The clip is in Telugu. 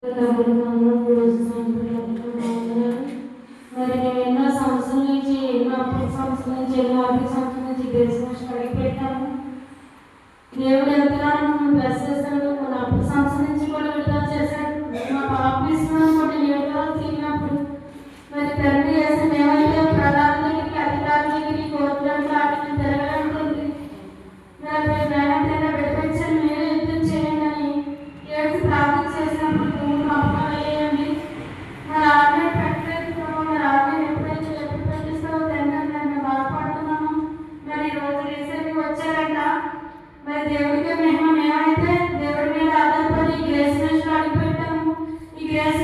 మరి మేము ఎన్నో సంవత్సరాల నుంచి ఎన్నో సంవత్సరాల నుంచి ఎన్నో ఆర్థిక సంవత్సరాల నుంచి దేశం అడిగి పెట్టాము. దేవుడు ఎంతగానో మమ్మల్ని బ్లెస్ చేశాడు. మన అప్పుడు సంవత్సరం నుంచి కూడా విడుదల చేశాడు. మా ఆఫీస్లో కొన్ని విడుదల తిరిగినప్పుడు మరి తండ్రి చేసిన ఏమైతే ప్రధాన దగ్గరికి అధికారుల దగ్గరికి కోర్టులకు వాటిని తిరగడానికి మేమైతే విడిపించండి, మీరే యుద్ధం చేయండి అని ఏడు ప్రార్థన చేసినప్పుడు భూమి అయ్యండి. మరి ఆమె పెట్టలేదు. మరి ఆమె ఎప్పుడైతే ఎప్పుడు పెట్టిస్తావో తండ్రి మేము బాధపడుతున్నాము. మరి ఈరోజు రీసెంట్గా వచ్చారంట. మరి దేవుడికి మేము ఏమైతే దేవుడి మీద ఆధారపడి ఈ గ్రేస్ అడిగిపెట్టాము. ఈ గ్రేస్